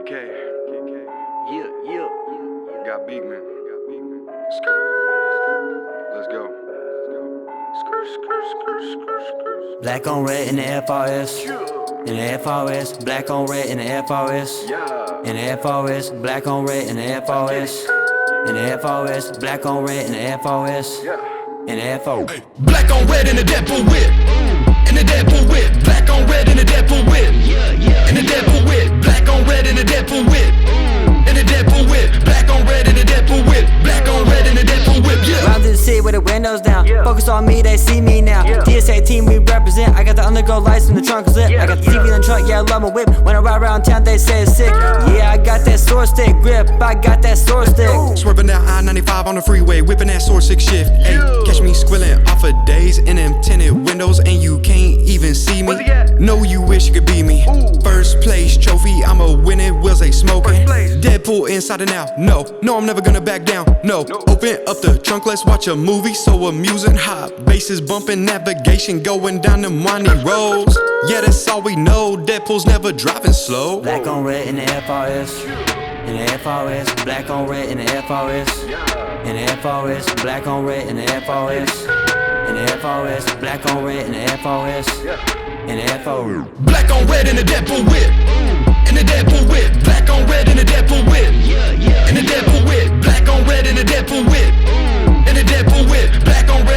KK. Yeah. Got Beekman. Let's go. Black on red in the FRS. In the FRS. Black on red in the FRS. In the FRS. Black on red in the FRS. In the FRS. Black on red in the FRS. In the FRS. Black on red in the Deadpool whip. In the Deadpool whip. Black on red in the Deadpool whip. In the Deadpool whip. Black on red in the Deadpool whip. In the Deadpool whip. Black on red in the Deadpool whip. Black on red in the Deadpool whip. Yeah. Round through the city with the windows down. Focus on me, they see me now. DSA team, we represent. I got the undergo lights in the trunk zip. I got the TV in the trunk, yeah, I love my whip. When I ride around town, they say it's sick. Yeah, I got that sword stick grip. I got that sword stick. Swerving down I-95 on the freeway, whipping that sword 6 shift. Ay, catch me squilling off of days in them tinted windows, and you can't even see me. Know you wish you could be me. First place trophy, I'ma win it. Wheels they smoking. Deadpool inside and out. No, I'm never gonna back down. No, open up the trunk, let's watch a movie. So amusing, hot bases bumping, navigation going down them windy roads. Yeah, that's all we know. Deadpool's never driving slow. Black on red in the FRS. In the FRS. Black on red in the FRS. In the FRS. Black on red in the FRS. In the FRS. Black on red in the FRS. In the FRS. Black on red in the Deadpool whip. In the Deadpool whip. Black on red in the Deadpool whip. In the Deadpool whip. Black on red in the Deadpool whip. In the Deadpool whip. Black on red.